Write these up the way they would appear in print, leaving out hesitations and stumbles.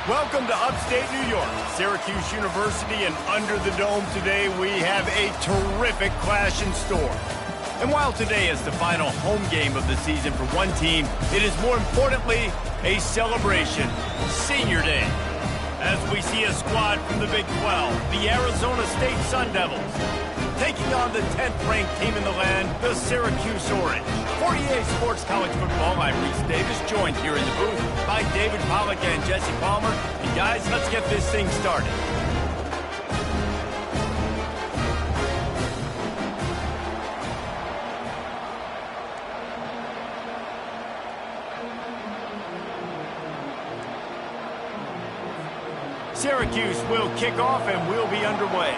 Welcome to upstate New York, Syracuse University, and under the dome today we have a terrific clash in store. And while today is the final home game of the season for one team, it is more importantly a celebration, Senior Day. As we see a squad from the Big 12, the Arizona State Sun Devils, taking on the 10th-ranked team in the land, the Syracuse Orange. For EA Sports College Football, I'm Reese Davis, joined here in the booth by David Pollack and Jesse Palmer. And guys, let's get this thing started. Syracuse will kick off and we'll be underway.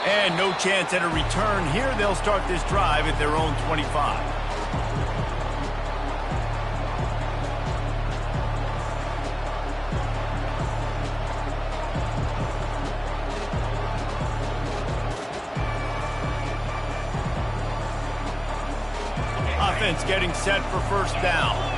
And no chance at a return here. They'll start this drive at their own 25. Offense getting set for first down.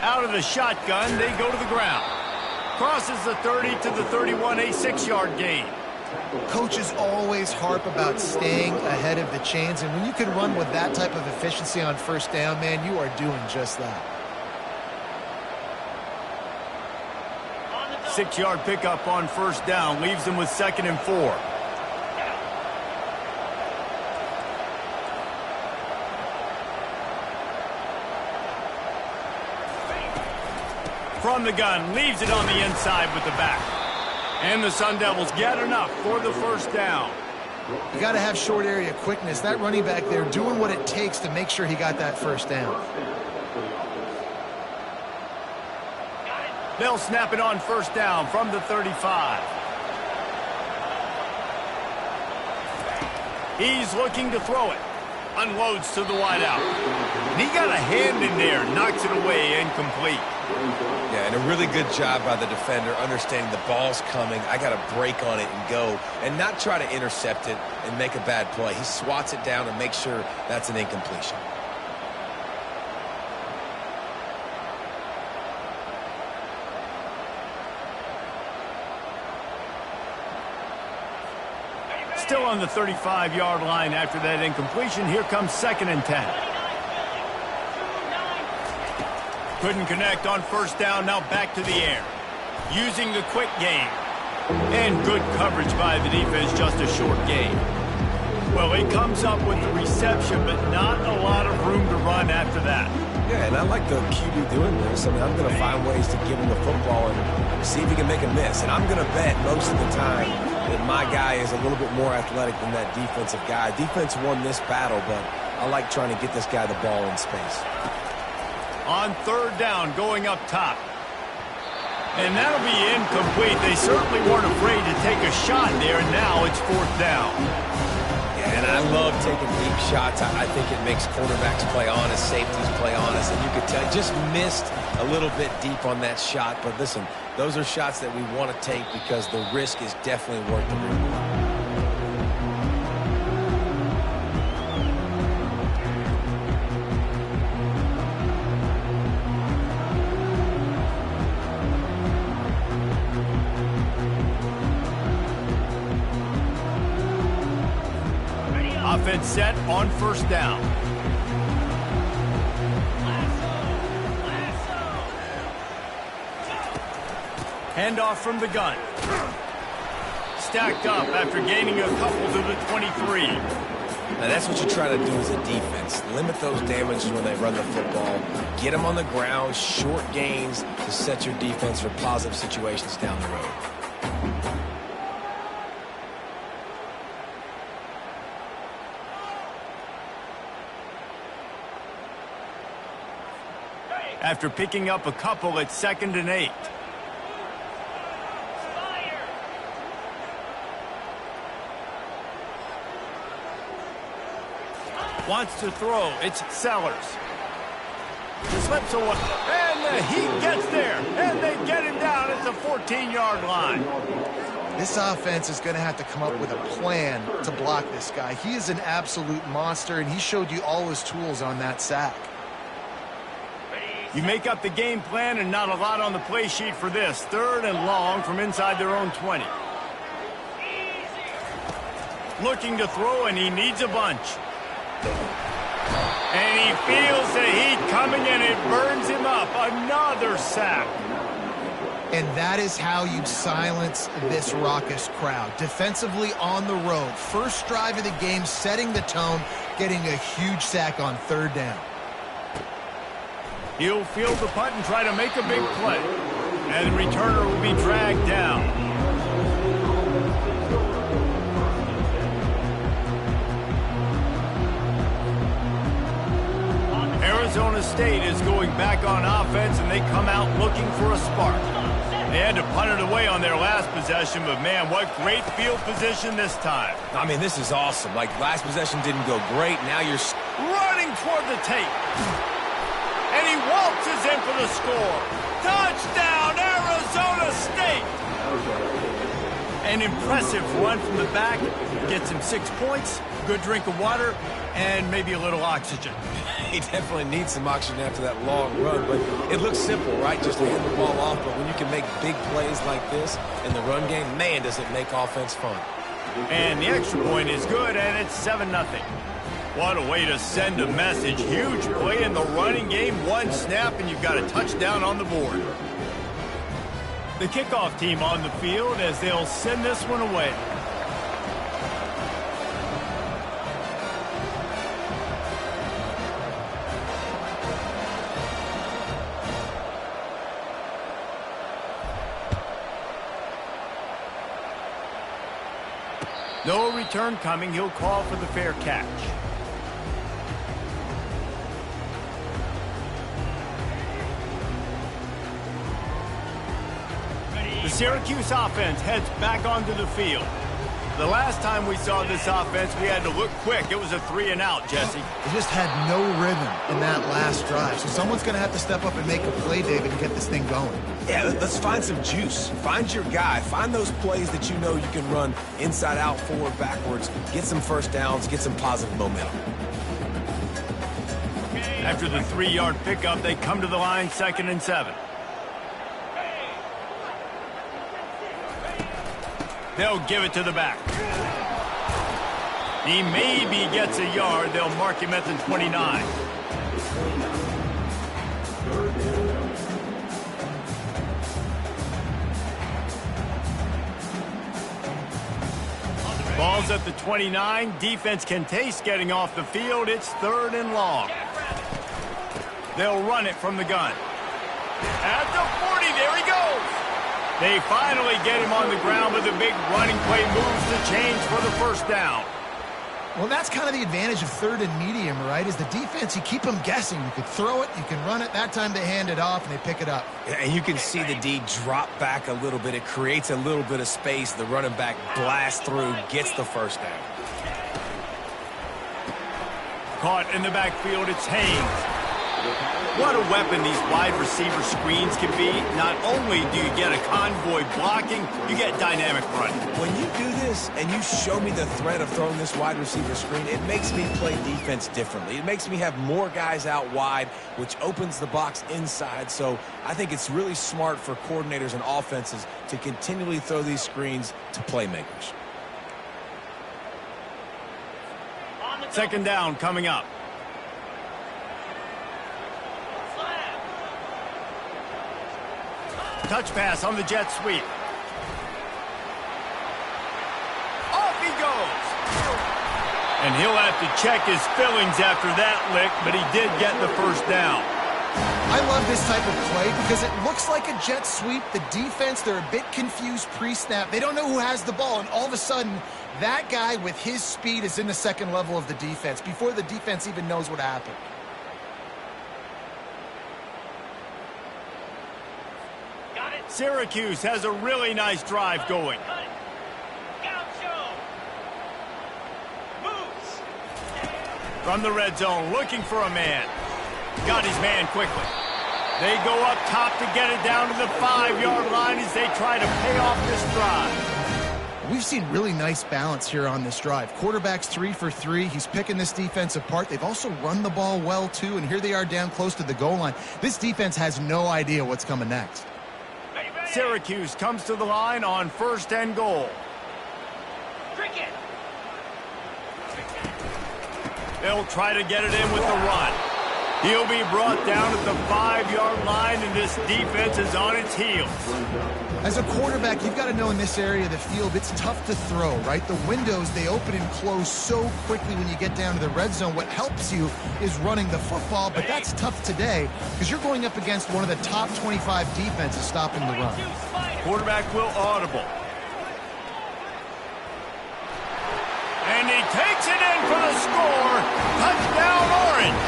Out of the shotgun, they go to the ground. Crosses the 30 to the 31, a 6-yard gain. Coaches always harp about staying ahead of the chains, and when you can run with that type of efficiency on first down, man, you are doing just that. 6-yard pickup on first down, leaves them with 2nd and 4. From the gun, leaves it on the inside with the back. And the Sun Devils get enough for the first down. You got to have short area quickness. That running back there doing what it takes to make sure he got that first down. They'll snap it on first down from the 35. He's looking to throw it. Unloads to the wideout. And he got a hand in there, knocks it away, incomplete. Yeah, and a really good job by the defender, understanding the ball's coming. I got to break on it and go, and not try to intercept it and make a bad play. He swats it down and makes sure that's an incompletion. Still on the 35-yard line after that incompletion. Here comes 2nd and 10. Couldn't connect on first down, now back to the air. Using the quick game. And good coverage by the defense, just a short gain. Well, he comes up with the reception, but not a lot of room to run after that. Yeah, and I like the QB doing this. I mean, I'm going to find ways to give him the football and see if he can make a miss. And I'm going to bet most of the time that my guy is a little bit more athletic than that defensive guy. Defense won this battle, but I like trying to get this guy the ball in space. On third down, going up top. And that'll be incomplete. They certainly weren't afraid to take a shot there, and now it's 4th down. Yeah, and I love taking deep shots. I think it makes quarterbacks play honest, safeties play honest, and you could tell just missed a little bit deep on that shot. But listen, those are shots that we want to take because the risk is definitely worth the reward. Offense set on first down. Handoff from the gun. Stacked up after gaining a couple to the 23. Now that's what you try to do as a defense. Limit those damages when they run the football. Get them on the ground, short gains to set your defense for positive situations down the road. After picking up a couple at 2nd and 8. Wants to throw. It's Sellers. Slips away, and the Heat gets there, and they get him down at the 14-yard line. This offense is going to have to come up with a plan to block this guy. He is an absolute monster, and he showed you all his tools on that sack. You make up the game plan, and not a lot on the play sheet for this. 3rd and long from inside their own 20. Looking to throw, and he needs a bunch. And he feels the heat coming, and it burns him up. Another sack. And that is how you silence this raucous crowd. Defensively on the road. First drive of the game, setting the tone, getting a huge sack on 3rd down. He'll field the punt and try to make a big play. And the returner will be dragged down. Arizona State is going back on offense, and they come out looking for a spark. They had to punt it away on their last possession, but man, what great field position this time. I mean, this is awesome. Like, last possession didn't go great. Now you're running toward the tape. And he waltzes in for the score. Touchdown, Arizona State! An impressive run from the back. Gets him 6 points, good drink of water, and maybe a little oxygen. He definitely needs some oxygen after that long run, but it looks simple, right? Just to hand the ball off, but when you can make big plays like this in the run game, man, does it make offense fun. And the extra point is good, and it's 7-0. What a way to send a message. Huge play in the running game. 1 snap, and you've got a touchdown on the board. The kickoff team on the field as they'll send this one away. No return coming. He'll call for the fair catch. The Syracuse offense heads back onto the field. The last time we saw this offense, we had to look quick. It was a 3-and-out, Jesse. They just had no rhythm in that last drive. So someone's going to have to step up and make a play, David, and get this thing going. Yeah, let's find some juice. Find your guy. Find those plays that you know you can run inside out, forward, backwards. Get some first downs. Get some positive momentum. After the 3-yard pickup, they come to the line, 2nd and 7. They'll give it to the back. He maybe gets a yard. They'll mark him at the 29. Ball's at the 29. Defense can taste getting off the field. It's 3rd and long. They'll run it from the gun. At the 40, there he goes. They finally get him on the ground, but the big running play moves the chains for the first down. Well, that's kind of the advantage of 3rd and medium, right? Is the defense, you keep them guessing. You can throw it, you can run it. That time they hand it off and they pick it up. Yeah, and you can see the D drop back a little bit. It creates a little bit of space. The running back blasts through, gets the first down. Caught in the backfield, it's Haynes. What a weapon these wide receiver screens can be. Not only do you get a convoy blocking, you get dynamic running. When you do this and you show me the threat of throwing this wide receiver screen, it makes me play defense differently. It makes me have more guys out wide, which opens the box inside. So I think it's really smart for coordinators and offenses to continually throw these screens to playmakers. 2nd down coming up. Touch pass on the jet sweep. Off he goes. And he'll have to check his fillings after that lick, but he did get the first down. I love this type of play because it looks like a jet sweep. The defense, they're a bit confused pre-snap. They don't know who has the ball, and all of a sudden, that guy with his speed is in the 2nd level of the defense before the defense even knows what happened. Syracuse has a really nice drive going. From the red zone, looking for a man. Got his man quickly. They go up top to get it down to the 5-yard line as they try to pay off this drive. We've seen really nice balance here on this drive. Quarterback's 3 for 3. He's picking this defense apart. They've also run the ball well, too, and here they are down close to the goal line. This defense has no idea what's coming next. Syracuse comes to the line on 1st and goal. They'll try to get it in with the run. He'll be brought down at the 5-yard line, and this defense is on its heels. As a quarterback, you've got to know in this area of the field, it's tough to throw, right? The windows, they open and close so quickly when you get down to the red zone. What helps you is running the football, but that's tough today because you're going up against one of the top 25 defenses stopping the run. Quarterback will audible. And he takes it in for the score. Touchdown, Orange.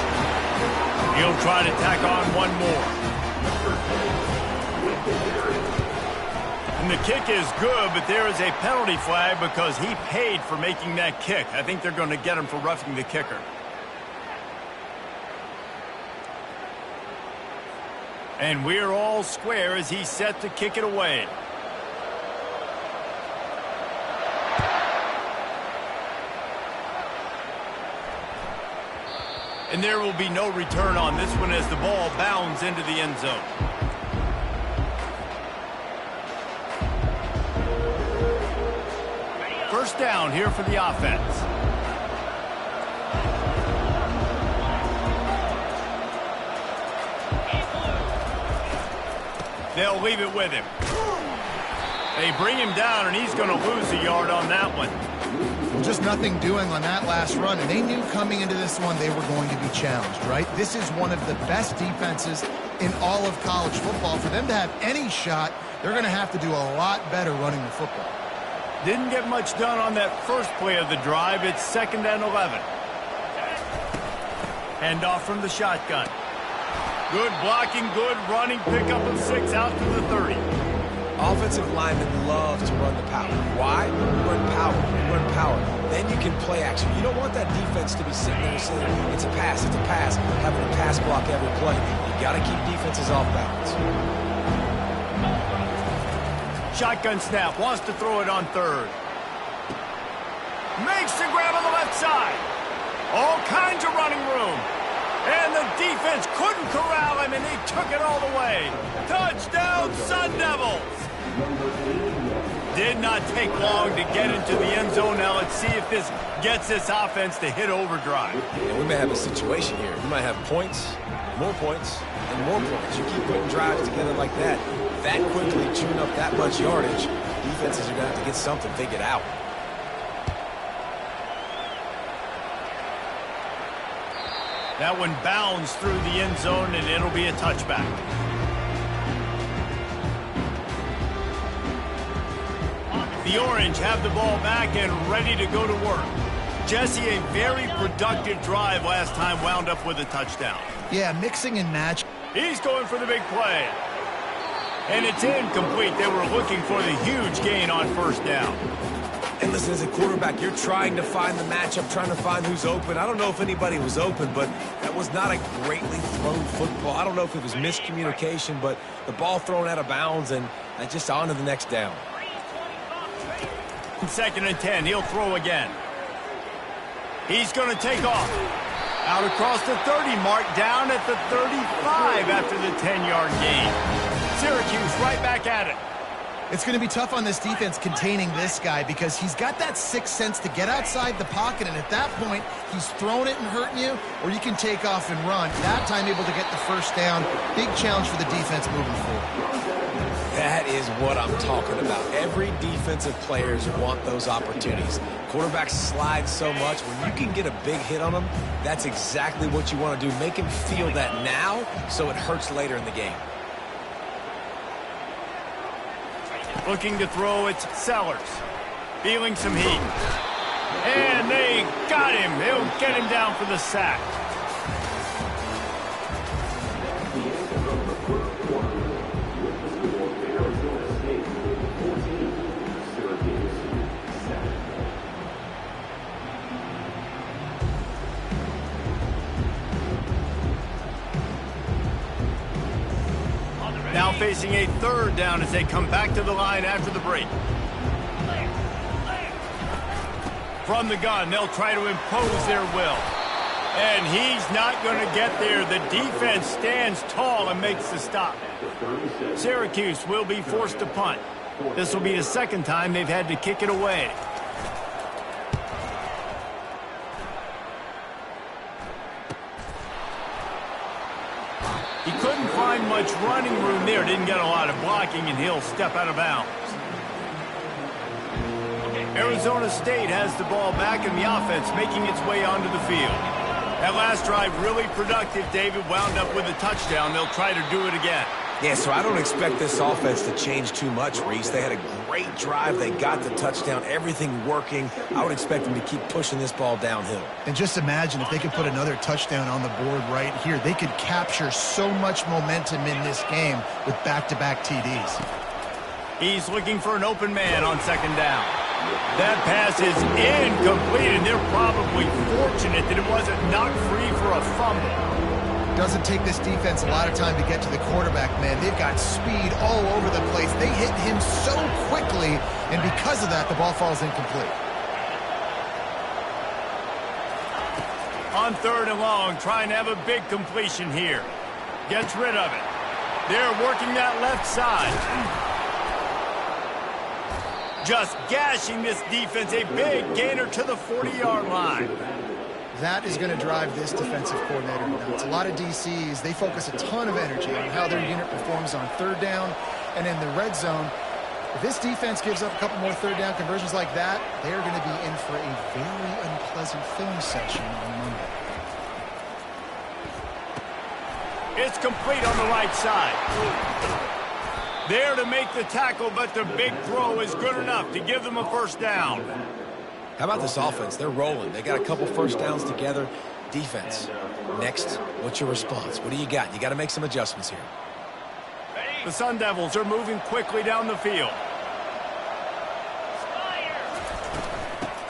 He'll try to tack on one more. And the kick is good, but there is a penalty flag because he paid for making that kick. I think they're going to get him for roughing the kicker. And we're all square as he's set to kick it away. And there will be no return on this one as the ball bounds into the end zone. First down here for the offense. They'll leave it with him. They bring him down, and he's going to lose a yard on that one. Well, just nothing doing on that last run, and they knew coming into this one they were going to be challenged, right? This is one of the best defenses in all of college football. For them to have any shot, they're going to have to do a lot better running the football. Didn't get much done on that first play of the drive. It's 2nd and 11. Handoff from the shotgun. Good blocking, good running, pickup of 6 out to the 30. Offensive linemen love to run the power. Why? Run power. Run power. Then you can play action. You don't want that defense to be sitting there saying, it's a pass, having a pass block every play. You got to keep defenses off balance. Shotgun snap, wants to throw it on 3rd. Makes the grab on the left side. All kinds of running room. And the defense couldn't corral him, and he took it all the way. Touchdown, Sun Devils! Did not take long to get into the end zone. Now let's see if this gets this offense to hit overdrive. Yeah, we may have a situation here. We might have points, and more points. You keep putting drives together like that quickly, chewing up that much yardage, defenses are going to have to get something figured out. That one bounds through the end zone, and it'll be a touchback. The Orange have the ball back and ready to go to work. Jesse, a very productive drive last time wound up with a touchdown. Yeah, mixing and match. He's going for the big play. And it's incomplete. They were looking for the huge gain on 1st down. And listen, as a quarterback, you're trying to find the matchup, trying to find who's open. I don't know if anybody was open, but that was not a greatly thrown football. I don't know if it was miscommunication, but the ball thrown out of bounds and just on to the next down. 2nd and 10. He'll throw again. He's going to take off. Out across the 30 mark, down at the 35 after the 10-yard gain. Syracuse right back at it. It's going to be tough on this defense containing this guy because he's got that sixth sense to get outside the pocket, and at that point, he's throwing it and hurting you, or you can take off and run. That time able to get the 1st down. Big challenge for the defense moving forward. That is what I'm talking about. Every defensive players want those opportunities. Quarterbacks slide so much. When you can get a big hit on them, that's exactly what you want to do. Make him feel that now so it hurts later in the game. Looking to throw, it's Sellers. Feeling some heat. And they got him. They'll get him down for the sack. Now facing a third down as they come back to the line after the break. From the gun, they'll try to impose their will. And he's not going to get there. The defense stands tall and makes the stop. Syracuse will be forced to punt. This will be the second time they've had to kick it away. He couldn't find much running room there. Didn't get a lot of blocking, and he'll step out of bounds. Arizona State has the ball back in the offense, making its way onto the field. That last drive really productive. David wound up with a touchdown. They'll try to do it again. Yeah, so I don't expect this offense to change too much, Reese. They had a great drive. They got the touchdown, everything working. I would expect them to keep pushing this ball downhill. And just imagine if they could put another touchdown on the board right here. They could capture so much momentum in this game with back-to-back TDs. He's looking for an open man on second down. That pass is incomplete, and they're probably fortunate that it wasn't knocked free for a fumble. Doesn't take this defense a lot of time to get to the quarterback, man. They've got speed all over the place. They hit him so quickly, and because of that, the ball falls incomplete. On third and long, trying to have a big completion here. Gets rid of it. They're working that left side. Just gashing this defense. A big gainer to the 40-yard line. That is going to drive this defensive coordinator nuts. A lot of DCs, they focus a ton of energy on how their unit performs on third down and in the red zone. If this defense gives up a couple more third down conversions like that, they're going to be in for a very unpleasant film session on Monday. It's complete on the right side. There to make the tackle, but the big throw is good enough to give them a first down. How about this offense? They're rolling. They got a couple first downs together. Defense. Next, what's your response? What do you got? You got to make some adjustments here. The Sun Devils are moving quickly down the field.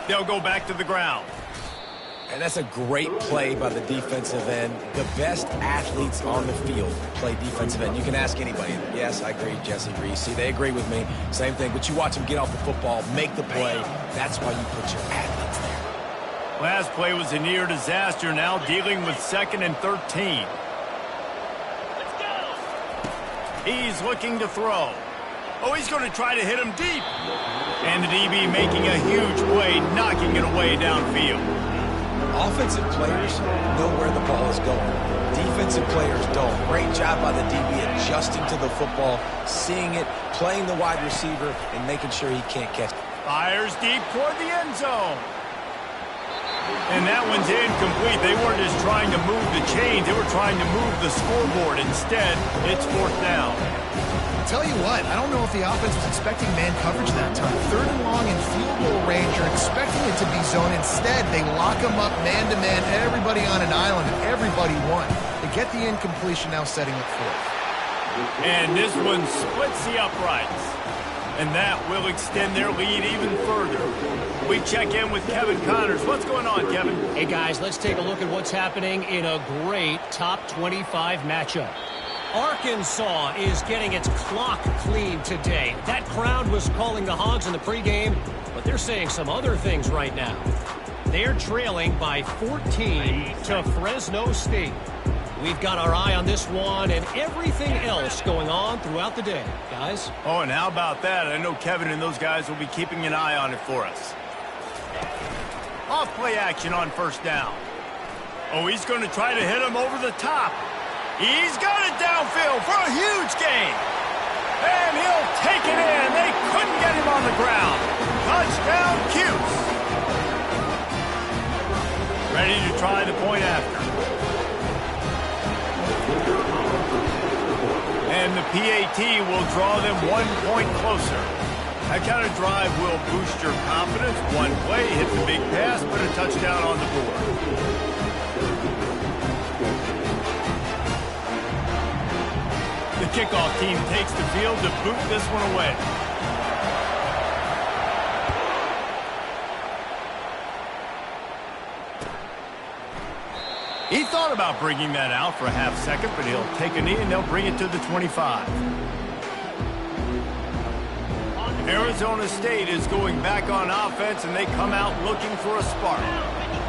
They'll go back to the ground. And that's a great play by the defensive end. The best athletes on the field play defensive end. You can ask anybody. Yes, I agree, Jesse Reese. See, they agree with me. Same thing. But you watch them get off the football, make the play. That's why you put your athletes there. Last play was a near disaster. Now dealing with 2nd and 13. Let's go. He's looking to throw. Oh, he's going to try to hit him deep. And the DB making a huge play, knocking it away downfield. Offensive players know where the ball is going. Defensive players don't. Great job by the DB adjusting to the football, seeing it, playing the wide receiver, and making sure he can't catch it. Fires deep toward the end zone. And that one's incomplete. They weren't just trying to move the chains. They were trying to move the scoreboard. Instead, it's 4th down. Tell you what, I don't know if the offense was expecting man coverage that time. 3rd and long in field goal range, you're expecting it to be zone. Instead, they lock them up man-to-man, everybody on an island, and everybody won. They get the incompletion, now setting it 4th. And this one splits the uprights. And that will extend their lead even further. We check in with Kevin Connors. What's going on, Kevin? Hey, guys, let's take a look at what's happening in a great top 25 matchup. Arkansas is getting its clock cleaned today. That crowd was calling the Hogs in the pregame, but they're saying some other things right now. They're trailing by 14 to Fresno State. We've got our eye on this one and everything else going on throughout the day, guys. Oh, and how about that? I know Kevin and those guys will be keeping an eye on it for us. Off play action on 1st down. Oh, he's going to try to hit him over the top. He's got it downfield for a huge gain. And he'll take it in. They couldn't get him on the ground. Touchdown, Cuse. Ready to try the point after. And the PAT will draw them 1 point closer. That kind of drive will boost your confidence. One play, hit the big pass, put a touchdown on the board. The kickoff team takes the field to boot this one away. He thought about bringing that out for a half second, but he'll take a knee and they'll bring it to the 25. Arizona State is going back on offense, and they come out looking for a spark.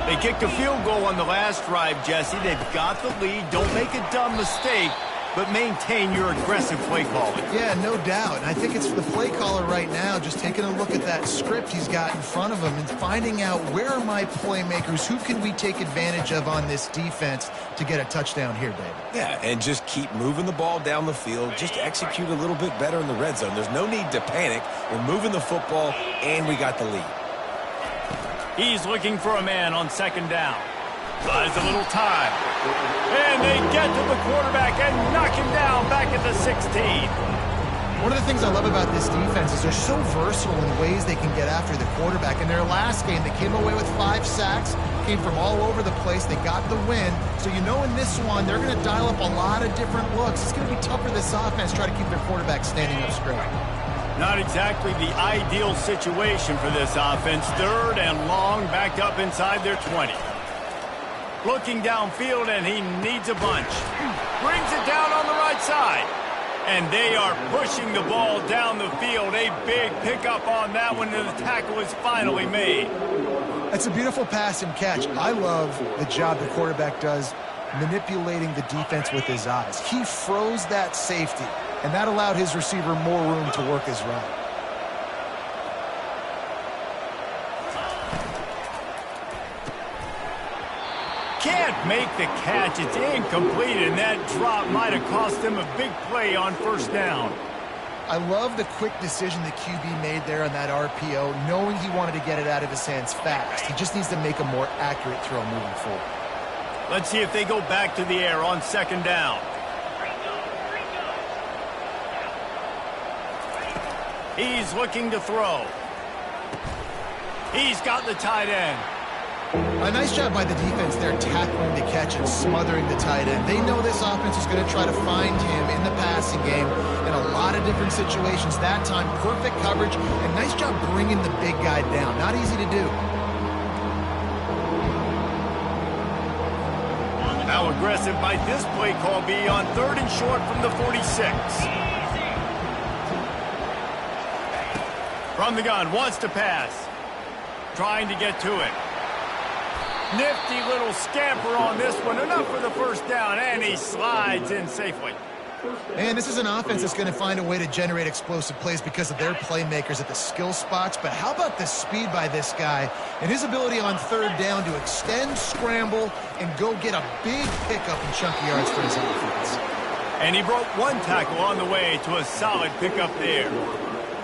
They kicked a field goal on the last drive, Jesse. They've got the lead. Don't make a dumb mistake, but maintain your aggressive play calling. Yeah, no doubt. And I think it's the play caller right now just taking a look at that script he's got in front of him and finding out where are my playmakers, who can we take advantage of on this defense to get a touchdown here, David. Yeah, and just keep moving the ball down the field. Just execute a little bit better in the red zone. There's no need to panic. We're moving the football, and we got the lead. He's looking for a man on second down. Buys a little time. And they get to the quarterback and knock him down back at the 16. One of the things I love about this defense is they're so versatile in ways they can get after the quarterback. In their last game, they came away with 5 sacks, came from all over the place. They got the win. So you know in this one, they're going to dial up a lot of different looks. It's going to be tough for this offense to try to keep their quarterback standing up straight. Not exactly the ideal situation for this offense. Third and long, backed up inside their 20. Looking downfield, and he needs a bunch. Brings it down on the right side. And they are pushing the ball down the field. A big pickup on that one, and the tackle is finally made. That's a beautiful pass and catch. I love the job the quarterback does manipulating the defense with his eyes. He froze that safety, and that allowed his receiver more room to work his route. Can't make the catch. It's incomplete, and that drop might have cost them a big play on first down. I love the quick decision the QB made there on that RPO, knowing he wanted to get it out of his hands fast. He just needs to make a more accurate throw moving forward. Let's see if they go back to the air on second down. He's looking to throw. He's got the tight end. A nice job by the defense there, tackling the catch and smothering the tight end. They know this offense is going to try to find him in the passing game in a lot of different situations. That time, perfect coverage, and nice job bringing the big guy down. Not easy to do. How aggressive might this play call be on third and short from the 46? From the gun, wants to pass. Trying to get to it. Nifty little scamper on this one. Enough for the first down, and he slides in safely. Man, this is an offense that's going to find a way to generate explosive plays because of their playmakers at the skill spots. But how about the speed by this guy and his ability on third down to extend, scramble, and go get a big pickup and chunky yards for his offense. And he broke one tackle on the way to a solid pickup there.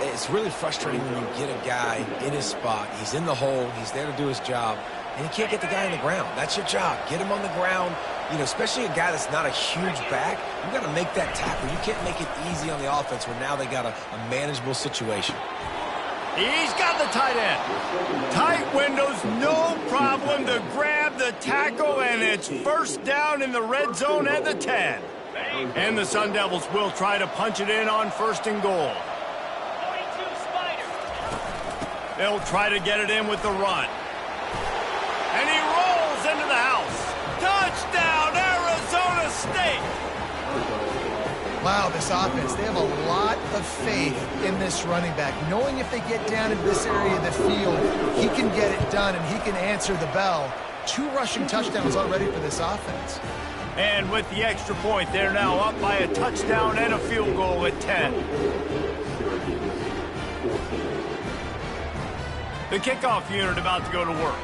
It's really frustrating when you get a guy in his spot. He's in the hole. He's there to do his job. And you can't get the guy on the ground. That's your job. Get him on the ground. You know, especially a guy that's not a huge back. You got to make that tackle. You can't make it easy on the offense when now they got a manageable situation. He's got the tight end. Tight windows, no problem to grab the tackle, and it's first down in the red zone at the 10. And the Sun Devils will try to punch it in on first and goal. They'll try to get it in with the run. And he rolls into the house. Touchdown, Arizona State! Wow, this offense, they have a lot of faith in this running back, knowing if they get down in this area of the field, he can get it done and he can answer the bell. 2 rushing touchdowns already for this offense. And with the extra point, they're now up by a touchdown and a field goal at 10. The kickoff unit about to go to work.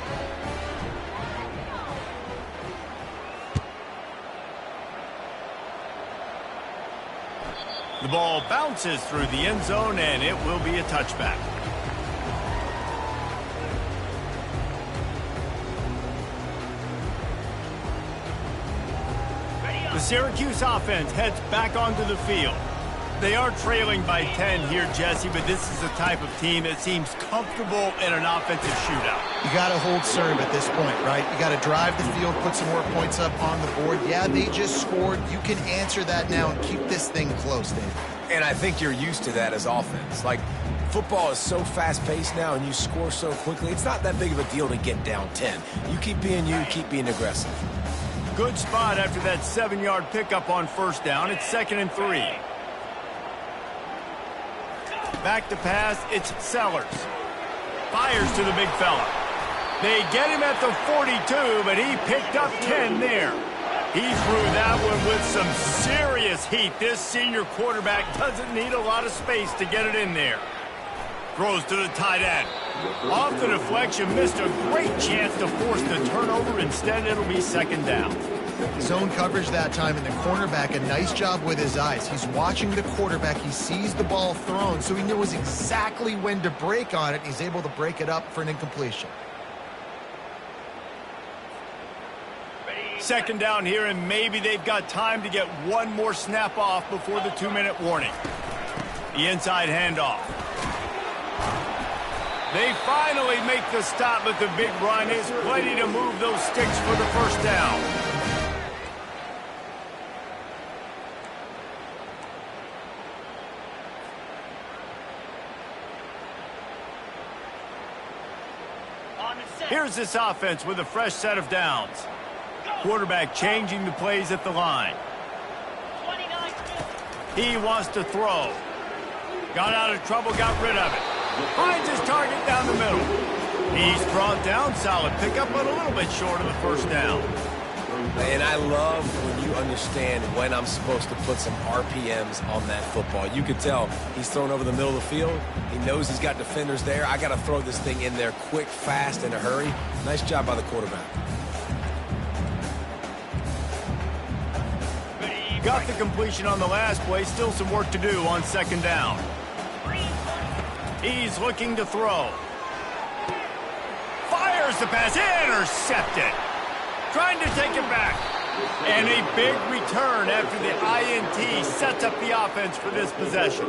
The ball bounces through the end zone, and it will be a touchback. The Syracuse offense heads back onto the field. They are trailing by 10 here, Jesse, but this is the type of team that seems comfortable in an offensive shootout. You got to hold serve at this point, right? You got to drive the field, put some more points up on the board. Yeah, they just scored. You can answer that now and keep this thing close, Dave. And I think you're used to that as offense. Like, football is so fast-paced now and you score so quickly, it's not that big of a deal to get down 10. You keep being you, keep being aggressive. good spot after that 7-yard pickup on first down. It's 2nd and 3. Back to pass, it's Sellers. Fires to the big fella. They get him at the 42, but he picked up 10 there. He threw that one with some serious heat. This senior quarterback doesn't need a lot of space to get it in there. Throws to the tight end. Off the deflection, missed a great chance to force the turnover. Instead, it'll be 2nd down. Zone coverage that time, and the cornerback, a nice job with his eyes. He's watching the quarterback. He sees the ball thrown, so he knows exactly when to break on it. He's able to break it up for an incompletion. 2nd down here, and maybe they've got time to get one more snap off before the 2-minute warning. The inside handoff. They finally make the stop, but the big run is plenty to move those sticks for the first down. Here's this offense with a fresh set of downs. Quarterback changing the plays at the line. He wants to throw. Got out of trouble, got rid of it. Finds his target down the middle. He's brought down, solid pickup, but a little bit short of the first down. And I love when you understand when I'm supposed to put some RPMs on that football. You could tell he's thrown over the middle of the field. He knows he's got defenders there. I got to throw this thing in there quick, fast, in a hurry. Nice job by the quarterback. Got the completion on the last play. Still some work to do on 2nd down. He's looking to throw. Fires the pass. Intercepted. Trying to take it back. And a big return after the INT sets up the offense for this possession.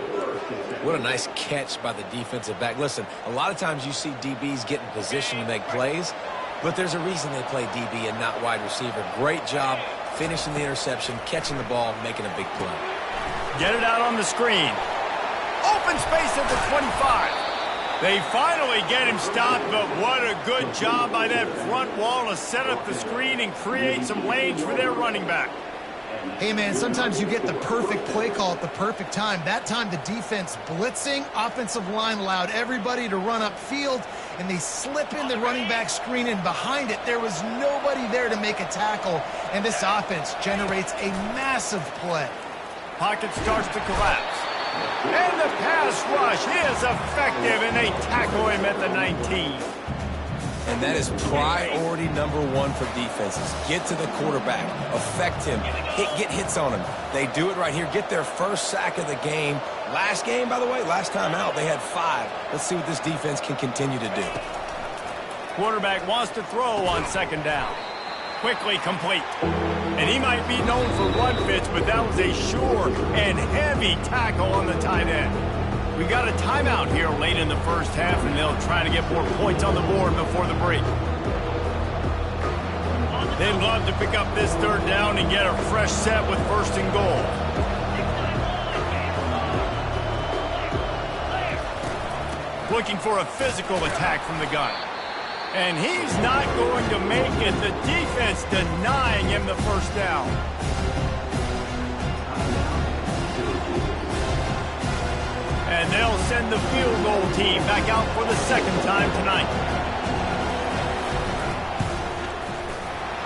What a nice catch by the defensive back. Listen, a lot of times you see DBs get in position to make plays, but there's a reason they play DB and not wide receiver. Great job finishing the interception, catching the ball, making a big play. Get it out on the screen. Open space at the 25. They finally get him stopped, but what a good job by that front wall to set up the screen and create some lanes for their running back. Hey, man, sometimes you get the perfect play call at the perfect time. That time the defense blitzing, offensive line allowed everybody to run upfield, and they slip in the running back screen, and behind it there was nobody there to make a tackle, and this offense generates a massive play. Pocket starts to collapse. And the pass rush is effective, and they tackle him at the 19. And that is priority number one for defenses. Get to the quarterback, affect him, get hits on him. They do it right here. Get their first sack of the game. Last game, by the way, last time out, they had 5. Let's see what this defense can continue to do. Quarterback wants to throw on 2nd down. Quickly complete. And he might be known for run fits, but that was a sure and heavy tackle on the tight end. We got a timeout here late in the first half, and they'll try to get more points on the board before the break. They'd love to pick up this 3rd down and get a fresh set with 1st and goal. Looking for a physical attack from the gun. And he's not going to make it. The defense denying him the 1st down. And they'll send the field goal team back out for the 2nd time tonight.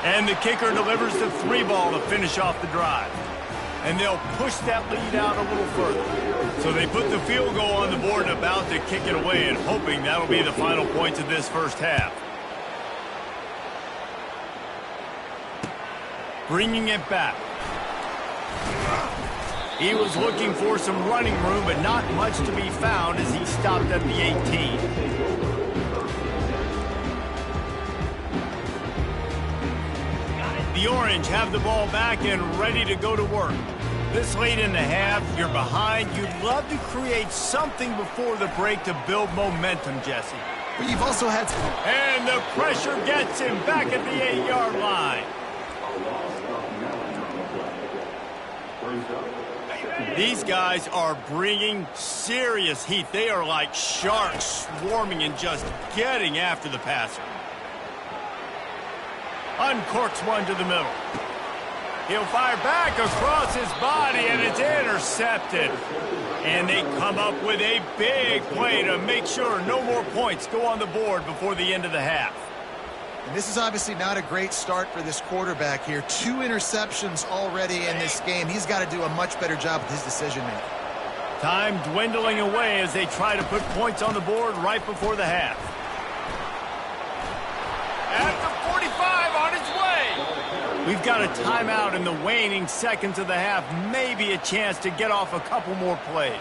And the kicker delivers the 3 ball to finish off the drive. And they'll push that lead out a little further. So they put the field goal on the board and about to kick it away, and hoping that'll be the final points of this first half. Bringing it back. He was looking for some running room, but not much to be found as he stopped at the 18. The Orange have the ball back and ready to go to work. This late in the half, you're behind. You'd love to create something before the break to build momentum, Jesse. But you've also had... And the pressure gets him back at the 8-yard line. These guys are bringing serious heat. They are like sharks swarming and just getting after the passer. Uncorks one to the middle. He'll fire back across his body, and it's intercepted. And they come up with a big play to make sure no more points go on the board before the end of the half. And this is obviously not a great start for this quarterback here. 2 interceptions already in this game. He's got to do a much better job with his decision-making. Time dwindling away as they try to put points on the board right before the half. At the 45, on its way. We've got a timeout in the waning seconds of the half. Maybe a chance to get off a couple more plays.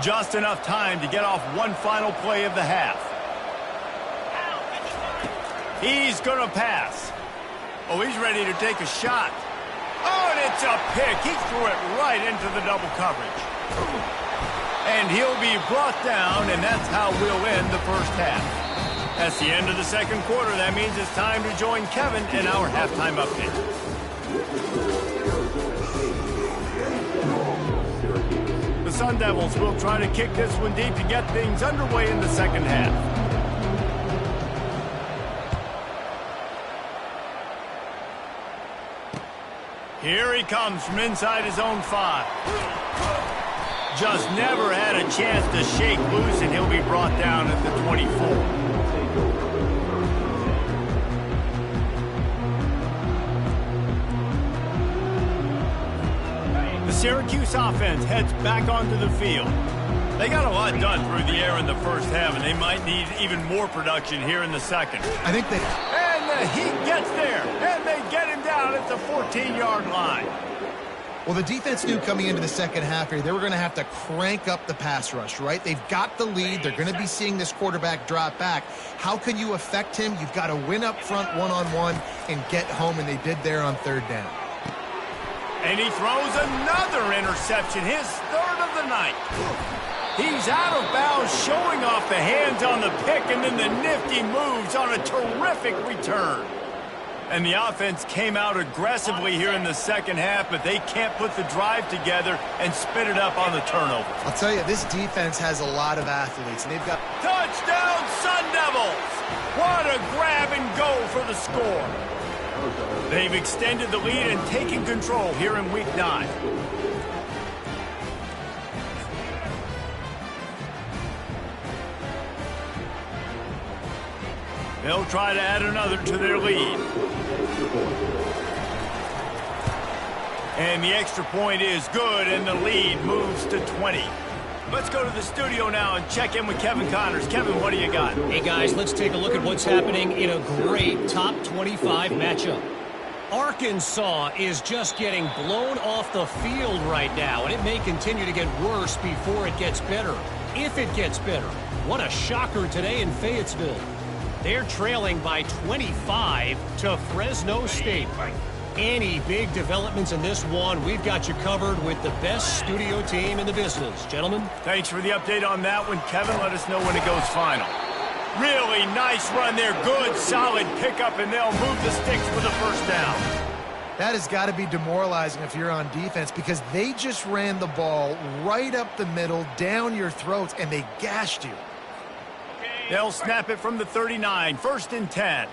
Just enough time to get off one final play of the half. He's going to pass. Oh, he's ready to take a shot. Oh, and it's a pick. He threw it right into the double coverage. And he'll be brought down, and that's how we'll end the first half. That's the end of the second quarter. That means it's time to join Kevin in our halftime update. The Sun Devils will try to kick this one deep to get things underway in the second half. Here he comes from inside his own 5. Just never had a chance to shake loose, and he'll be brought down at the 24. The Syracuse offense heads back onto the field. They got a lot done through the air in the first half, and they might need even more production here in the second. I think they... And the Heat gets there, and they get him down at the 14-yard line. Well, the defense knew coming into the second half here, they were going to have to crank up the pass rush, right? They've got the lead. They're going to be seeing this quarterback drop back. How can you affect him? You've got to win up front one-on-one and get home, and they did there on third down. And he throws another interception, his third of the night. He's out of bounds, showing off the hands on the pick, and then the nifty moves on a terrific return. And the offense came out aggressively here in the second half, but they can't put the drive together and spit it up on the turnover. I'll tell you, this defense has a lot of athletes, and they've got... Touchdown, Sun Devils! What a grab and go for the score. They've extended the lead and taken control here in Week 9. They'll try to add another to their lead. And the extra point is good, and the lead moves to 20. Let's go to the studio now and check in with Kevin Connors. Kevin, what do you got? Hey, guys, let's take a look at what's happening in a great top 25 matchup. Arkansas is just getting blown off the field right now, and it may continue to get worse before it gets better. If it gets better. What a shocker today in Fayetteville. They're trailing by 25 to Fresno State. Any big developments in this one, we've got you covered with the best studio team in the business. Gentlemen. Thanks for the update on that one, Kevin. Let us know when it goes final. Really nice run there. Good, solid pickup, and they'll move the sticks for the first down. That has got to be demoralizing if you're on defense, because they just ran the ball right up the middle, down your throats, and they gashed you. They'll snap it from the 39, 1st and 10.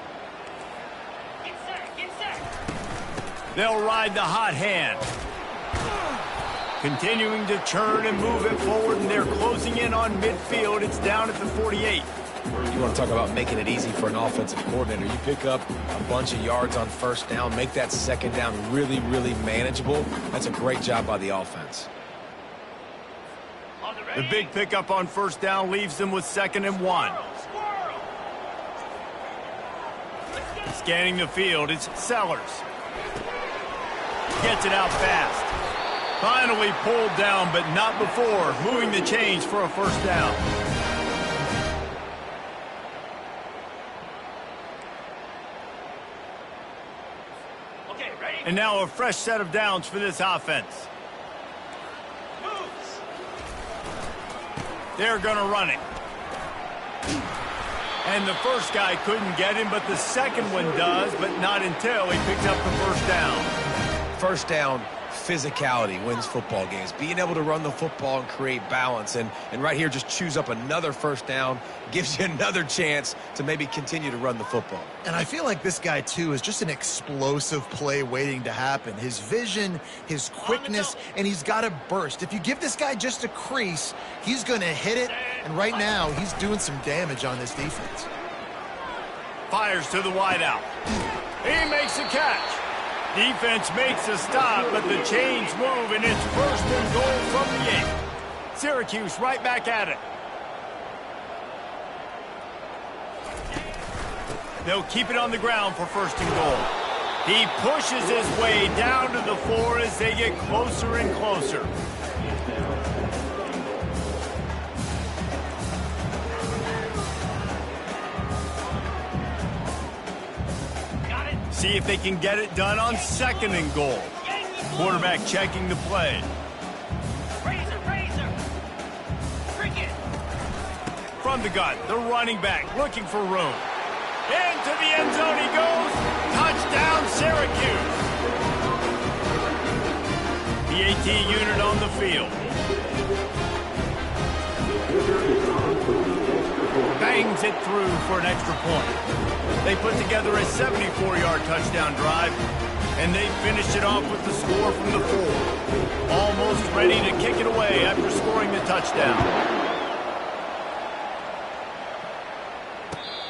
They'll ride the hot hand. Continuing to churn and move it forward, and they're closing in on midfield. It's down at the 48. You want to talk about making it easy for an offensive coordinator. You pick up a bunch of yards on first down, make that second down really, really manageable. That's a great job by the offense. The big pickup on first down leaves them with 2nd and 1. Scanning the field, it's Sellers. Gets it out fast. Finally pulled down, but not before moving the chains for a first down. And now a fresh set of downs for this offense. They're going to run it. And the first guy couldn't get him, but the second one does, but not until he picked up the first down. First down, physicality wins football games. Being able to run the football and create balance. And right here, just choose up another first down, gives you another chance to maybe continue to run the football. And I feel like this guy, too, is just an explosive play waiting to happen. His vision, his quickness, and he's got a burst. If you give this guy just a crease, he's going to hit it. And right now, he's doing some damage on this defense. Fires to the wideout. He makes a catch. Defense makes a stop, but the chains move, and it's first and goal from the 8. Syracuse right back at it. They'll keep it on the ground for first and goal. He pushes his way down to the 4 as they get closer and closer. See if they can get it done on second and goal. Quarterback checking the play. From the gun, the running back looking for room. Into the end zone he goes. Touchdown, Syracuse. The AT unit on the field. Bangs it through for an extra point. They put together a 74-yard touchdown drive, and they finished it off with the score from the 4. Almost ready to kick it away after scoring the touchdown.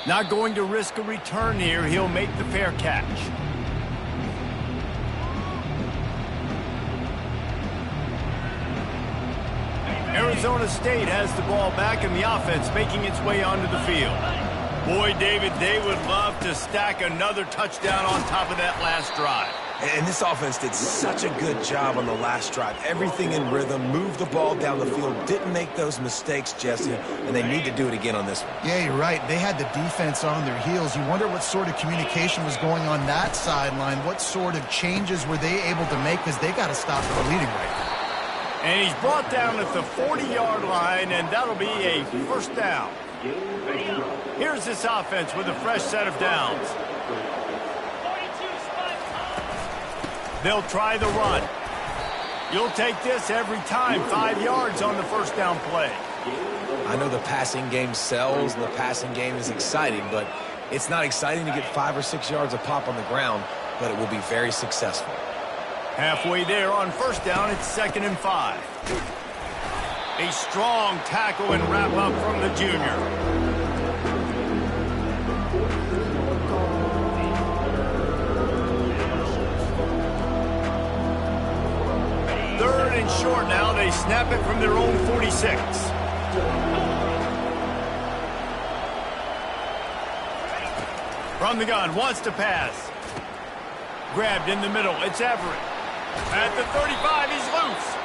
Not going to risk a return here. He'll make the fair catch. Arizona State has the ball back, and the offense making its way onto the field. Boy, David, they would love to stack another touchdown on top of that last drive. And this offense did such a good job on the last drive. Everything in rhythm, moved the ball down the field, didn't make those mistakes, Jesse, and they need to do it again on this one. Yeah, you're right. They had the defense on their heels. You wonder what sort of communication was going on that sideline. What sort of changes were they able to make, because they got to stop the bleeding right now. And he's brought down at the 40-yard line, and that'll be a first down. Here's this offense with a fresh set of downs. They'll try the run. You'll take this every time. 5 yards on the first down play. I know the passing game sells and the passing game is exciting, but it's not exciting to get 5 or 6 yards of pop on the ground, but it will be very successful. Halfway there on first down, it's 2nd and 5. A strong tackle and wrap up from the junior. Third and short now. They snap it from their own 46. From the gun, wants to pass. Grabbed in the middle. It's Everett. At the 35, he's loose.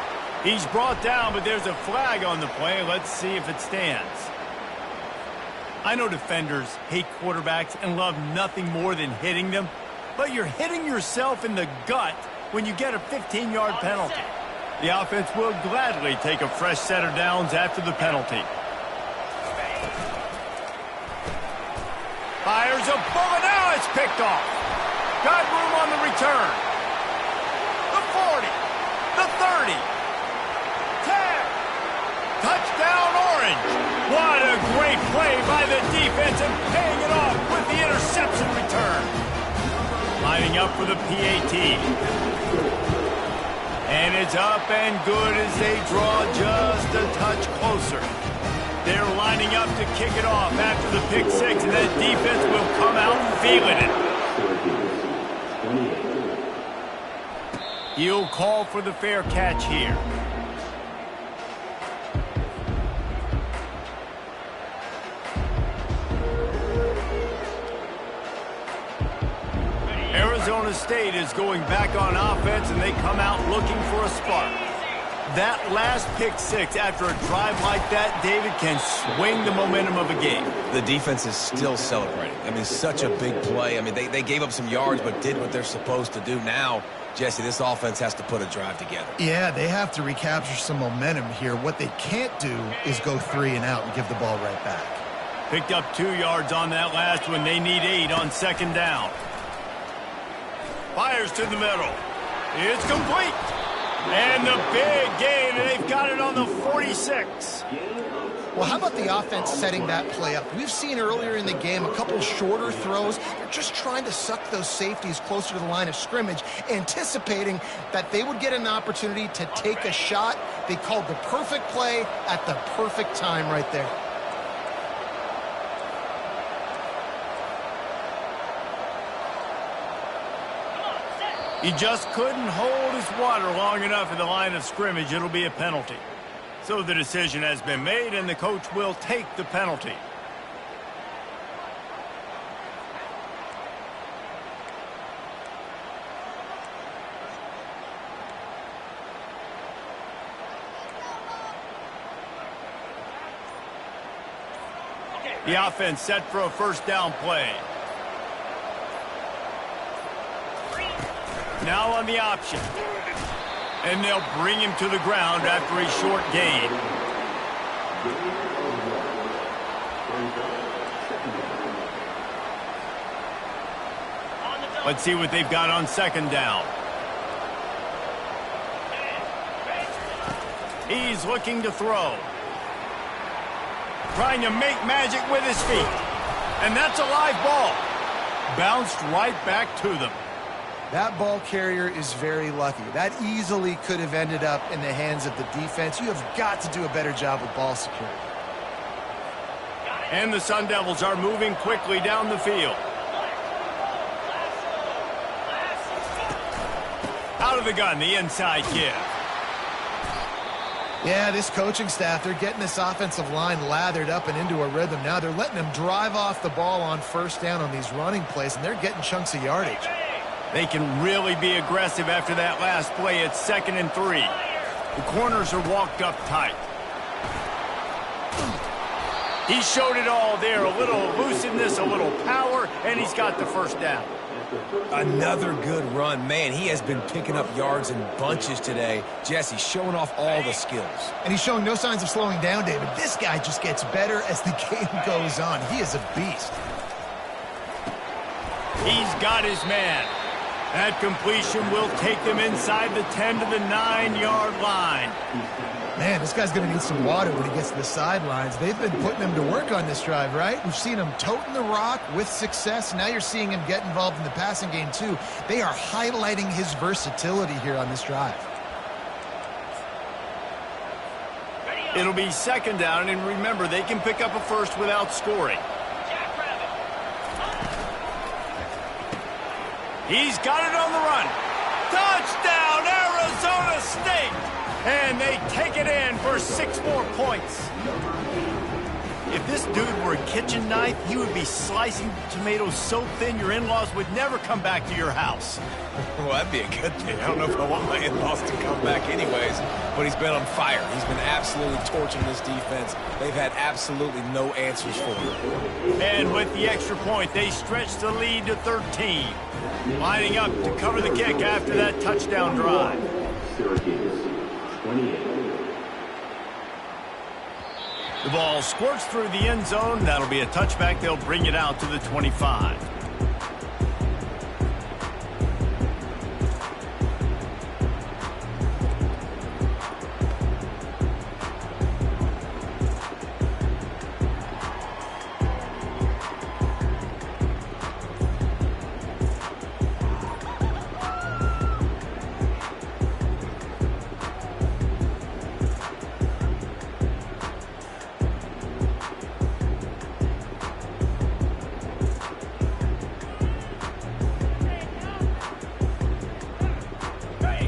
He's brought down, but there's a flag on the play. Let's see if it stands. I know defenders hate quarterbacks and love nothing more than hitting them, but you're hitting yourself in the gut when you get a 15-yard penalty. The offense will gladly take a fresh set of downs after the penalty. Fires a bullet. Now it's picked off. Got room on the return. The 40. The 30. 10. Touchdown, Orange. What a great play by the defense and paying it off with the interception return. Lining up for the PAT. And it's up and good as they draw just a touch closer. They're lining up to kick it off after the pick six, and that defense will come out feeling it. He'll call for the fair catch here. Arizona State is going back on offense, and they come out looking for a spark. That last pick six after a drive like that, David, can swing the momentum of a game. The defense is still celebrating. I mean, such a big play. I mean, they gave up some yards but did what they're supposed to do. Now, Jesse, this offense has to put a drive together. Yeah, they have to recapture some momentum here. What they can't do is go 3 and out and give the ball right back. Picked up 2 yards on that last one. They need 8 on second down. Fires to the middle. It's complete. And the big gain, and they've got it on the 46. Well, how about the offense setting that play up? We've seen earlier in the game a couple shorter throws. They're just trying to suck those safeties closer to the line of scrimmage, anticipating that they would get an opportunity to take a shot. They called the perfect play at the perfect time right there. He just couldn't hold his water long enough in the line of scrimmage. It'll be a penalty. So the decision has been made, and the coach will take the penalty. The offense set for a first down play. Now on the option. And they'll bring him to the ground after a short gain. Let's see what they've got on second down. He's looking to throw. Trying to make magic with his feet. And that's a live ball. Bounced right back to them. That ball carrier is very lucky. That easily could have ended up in the hands of the defense. You have got to do a better job with ball security. And the Sun Devils are moving quickly down the field. Out of the gun, the inside give. Yeah, this coaching staff, they're getting this offensive line lathered up and into a rhythm. Now they're letting them drive off the ball on first down on these running plays, and they're getting chunks of yardage. They can really be aggressive after that last play. It's 2nd and 3. The corners are walked up tight. He showed it all there. A little elusiveness, a little power, and he's got the first down. Another good run. Man, he has been picking up yards in bunches today. Jesse showing off all the skills. And he's showing no signs of slowing down, David. This guy just gets better as the game goes on. He is a beast. He's got his man. That completion will take them inside the 10 to the 9-yard line. Man, this guy's going to need some water when he gets to the sidelines. They've been putting him to work on this drive, right? We've seen him toting the rock with success. Now you're seeing him get involved in the passing game, too. They are highlighting his versatility here on this drive. It'll be 2nd down, and remember, they can pick up a first without scoring. He's got it on the run. Touchdown, Arizona State! And they take it in for 6 more points. If this dude were a kitchen knife, he would be slicing tomatoes so thin your in-laws would never come back to your house. Well, that'd be a good thing. I don't know if I want my in-laws to come back anyways, but he's been on fire. He's been absolutely torching this defense. They've had absolutely no answers for him. And with the extra point, they stretch the lead to 13. Lining up to cover the kick after that touchdown drive. Syracuse, 28. The ball squirts through the end zone. That'll be a touchback. They'll bring it out to the 25.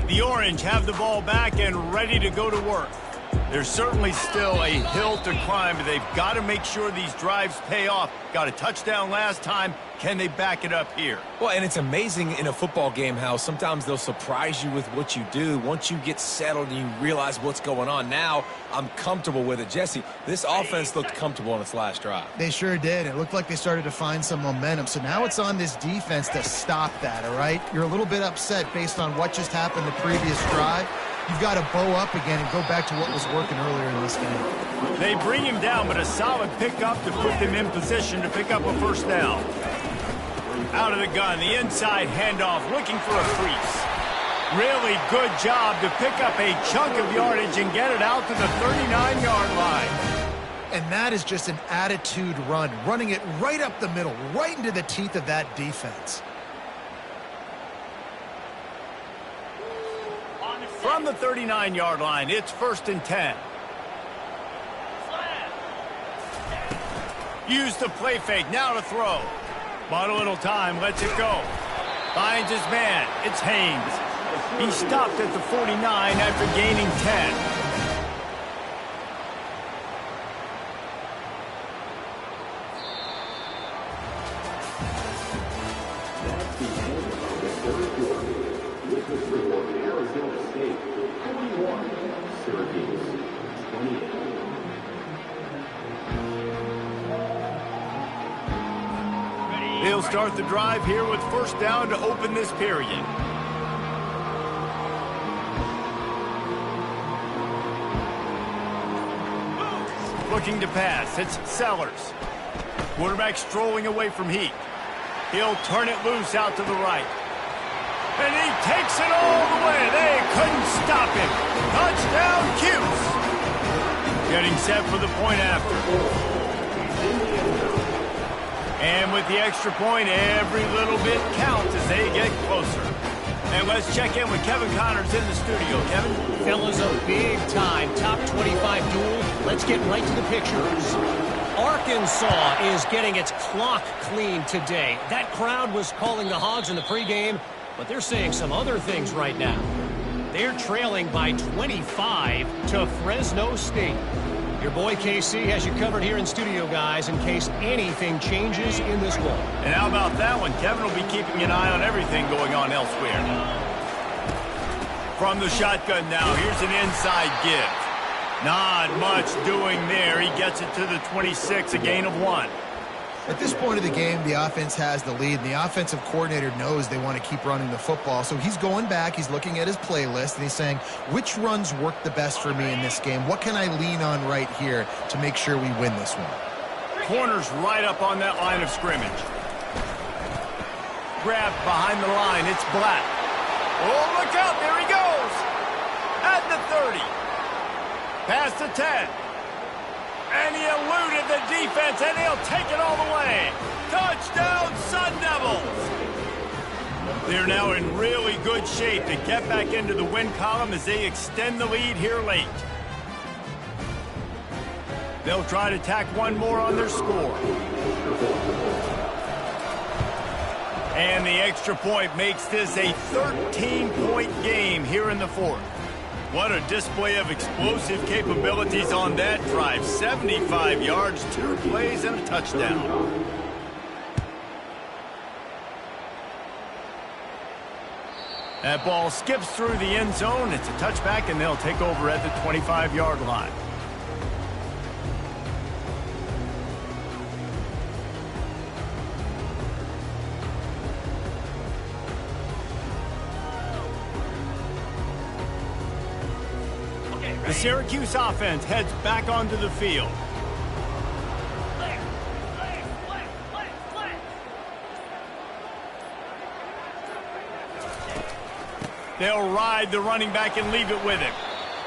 The Orange have the ball back and ready to go to work. There's certainly still a hill to climb, but they've got to make sure these drives pay off. Got a touchdown last time. Can they back it up here? Well, and it's amazing in a football game how sometimes they'll surprise you with what you do. Once you get settled and you realize what's going on, now I'm comfortable with it. Jesse, this offense looked comfortable on its last drive. They sure did. It looked like they started to find some momentum. So now it's on this defense to stop that, all right? You're a little bit upset based on what just happened the previous drive. You've got to bow up again and go back to what was working earlier in this game. They bring him down, but a solid pickup to put them in position to pick up a first down. Out of the gun, the inside handoff, looking for a crease. Really good job to pick up a chunk of yardage and get it out to the 39-yard line. And that is just an attitude run, running it right up the middle, right into the teeth of that defense. From the 39-yard line, it's 1st and 10. Use the play fake, now to throw. Bought a little time, lets it go. Finds his man, it's Haynes. He stopped at the 49 after gaining 10. He'll start the drive here with 1st down to open this period. Looking to pass, it's Sellers. Quarterback strolling away from Heat. He'll turn it loose out to the right. And he takes it all the way. They couldn't stop him. Touchdown, Cuse. Getting set for the point after. And with the extra point, every little bit counts as they get closer. And let's check in with Kevin Connors in the studio. Kevin? Fellas, a big-time top 25 duel. Let's get right to the pictures. Arkansas is getting its clock cleaned today. That crowd was calling the Hogs in the pregame, but they're saying some other things right now. They're trailing by 25 to Fresno State. Your boy KC has you covered here in studio, guys, in case anything changes in this one. And how about that one? Kevin will be keeping an eye on everything going on elsewhere. From the shotgun now, here's an inside give. Not much doing there. He gets it to the 26, a gain of 1. At this point of the game, the offense has the lead, and the offensive coordinator knows they want to keep running the football. So he's going back, he's looking at his playlist, and he's saying, which runs work the best for me in this game? What can I lean on right here to make sure we win this one? Corner's right up on that line of scrimmage. Grabbed behind the line, it's Black. Oh, look out, there he goes! At the 30. Past the 10. And he eluded the defense, and he'll take it all the way. Touchdown, Sun Devils! They're now in really good shape to get back into the win column as they extend the lead here late. They'll try to tack one more on their score. And the extra point makes this a 13-point game here in the 4th. What a display of explosive capabilities on that drive. 75 yards, 2 plays, and a touchdown. That ball skips through the end zone. It's a touchback, and they'll take over at the 25-yard line. The Syracuse offense heads back onto the field. They'll ride the running back and leave it with him.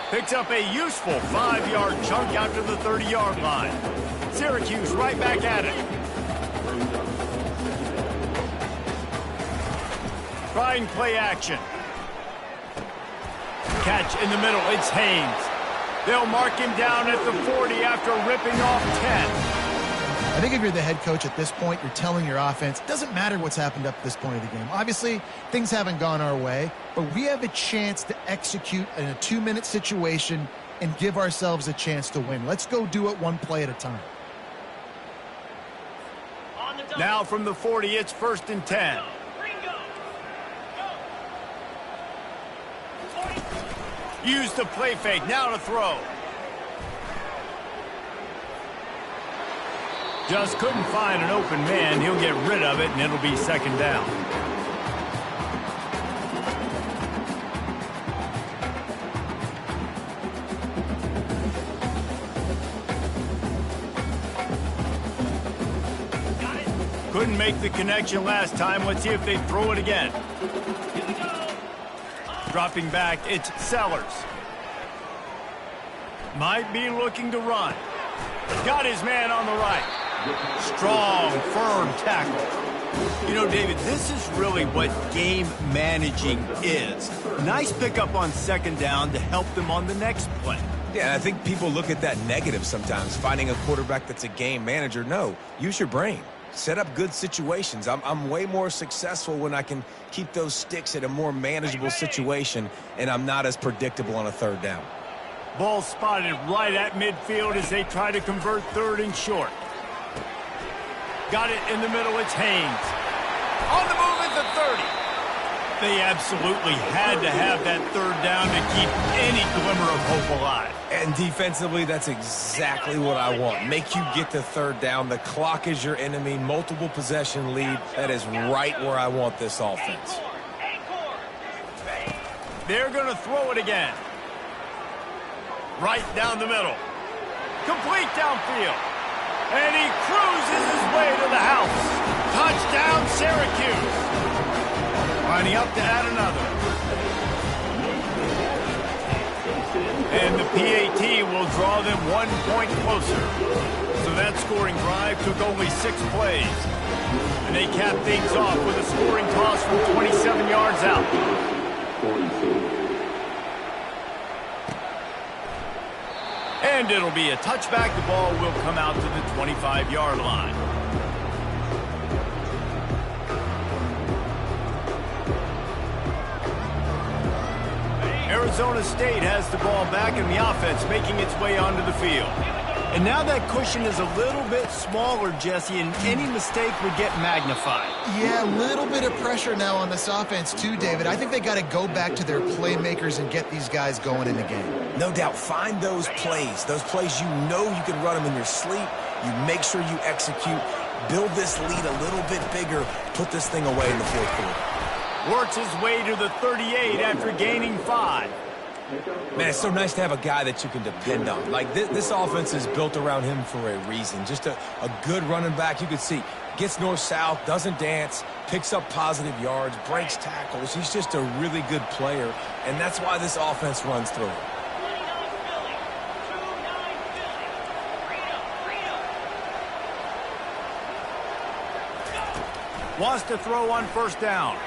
Picks up a useful 5-yard chunk out to the 30-yard line. Syracuse right back at it. Trying play action. Catch in the middle, it's Haynes. They'll mark him down at the 40 after ripping off 10. I think if you're the head coach at this point, you're telling your offense, it doesn't matter what's happened up to this point of the game. Obviously, things haven't gone our way, but we have a chance to execute in a 2-minute situation and give ourselves a chance to win. Let's go do it one play at a time. Now from the 40, it's 1st and 10. Use the play fake, now to throw. Just couldn't find an open man. He'll get rid of it, and it'll be 2nd down. Couldn't make the connection last time. Let's see if they throw it again. Dropping back, it's Sellers. Might be looking to run. Got his man on the right. Strong, firm tackle. You know, David, this is really what game managing is. Nice pickup on second down to help them on the next play. Yeah, I think people look at that negative sometimes, finding a quarterback that's a game manager. No, use your brain. Set up good situations. I'm way more successful when I can keep those sticks at a more manageable situation, and I'm not as predictable on a third down. Ball spotted right at midfield as they try to convert third and short. Got it in the middle, it's Haynes. On the move at the 30. They absolutely had to have that third down to keep any glimmer of hope alive. And defensively, that's exactly what I want. Make you get the third down. The clock is your enemy. Multiple possession lead. That is right where I want this offense. They're going to throw it again. Right down the middle. Complete downfield. And he cruises his way to the house. Touchdown, Syracuse. Lining up to add another. And the PAT will draw them 1 point closer. So that scoring drive took only 6 plays. And they cap things off with a scoring toss from 27 yards out. 42. And it'll be a touchback. The ball will come out to the 25-yard line. Arizona State has the ball back in the offense, making its way onto the field. And now that cushion is a little bit smaller, Jesse, and any mistake would get magnified. Yeah, a little bit of pressure now on this offense too, David. I think they got to go back to their playmakers and get these guys going in the game. No doubt, find those plays you know you can run them in your sleep. You make sure you execute. Build this lead a little bit bigger. Put this thing away in the fourth quarter. Works his way to the 38 after gaining 5. Man, it's so nice to have a guy that you can depend on. Like, this offense is built around him for a reason. Just a good running back. You can see, gets north-south, doesn't dance, picks up positive yards, breaks tackles. He's just a really good player, and that's why this offense runs through him. Wants to throw on first down.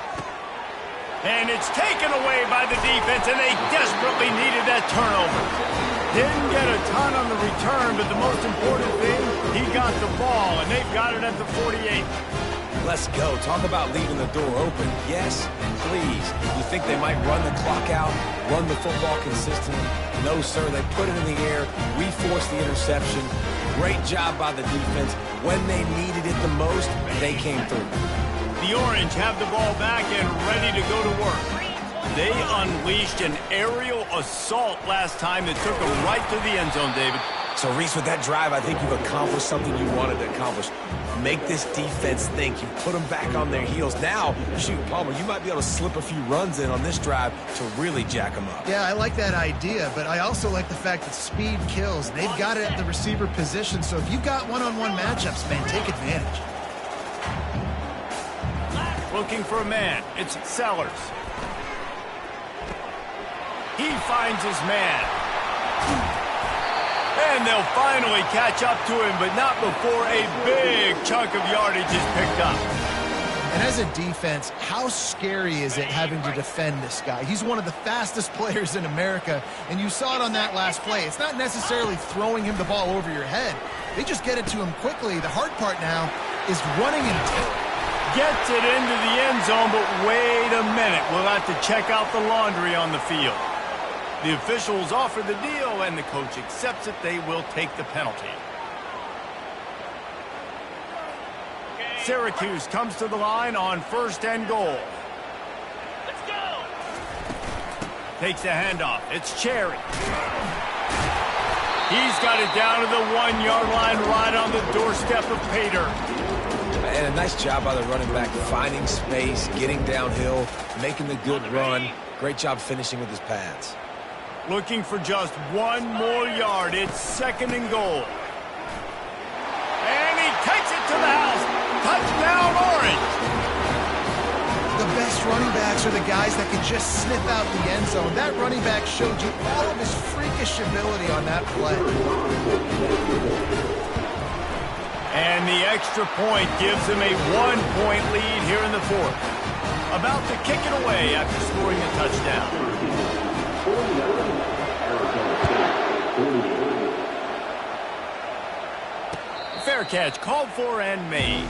And it's taken away by the defense, and they desperately needed that turnover. Didn't get a ton on the return, but the most important thing, he got the ball, and they've got it at the 48. Let's go. Talk about leaving the door open. Yes, please. You think they might run the clock out, run the football consistently? No, sir. They put it in the air. We forced the interception. Great job by the defense. When they needed it the most, they came through. The Orange have the ball back and ready to go to work. They unleashed an aerial assault last time that took them right to the end zone, David. So, Reese, with that drive, I think you've accomplished something you wanted to accomplish. Make this defense think. You put them back on their heels. Now, shoot, Palmer, you might be able to slip a few runs in on this drive to really jack them up. Yeah, I like that idea, but I also like the fact that speed kills. They've got it at the receiver position, so if you've got one-on-one matchups, man, take advantage. Looking for a man. It's Sellers. He finds his man. And they'll finally catch up to him, but not before a big chunk of yardage is picked up. And as a defense, how scary is it having to defend this guy? He's one of the fastest players in America, and you saw it on that last play. It's not necessarily throwing him the ball over your head. They just get it to him quickly. The hard part now is running into Gets it into the end zone, but wait a minute. We'll have to check out the laundry on the field. The officials offer the deal, and the coach accepts it. They will take the penalty. Syracuse comes to the line on 1st and goal. Let's go. Takes the handoff. It's Cherry. He's got it down to the 1-yard line right on the doorstep of Pater. And a nice job by the running back, finding space, getting downhill, making the good run. Great job finishing with his pads. Looking for just 1 more yard. It's 2nd and goal. And he takes it to the house. Touchdown, Orange. the best best running backs are the guys that can just sniff out the end zone. That running back showed you all of his freakish ability on that play. And the extra point gives him a 1-point lead here in the fourth. About to kick it away after scoring a touchdown. Fair catch called for and made.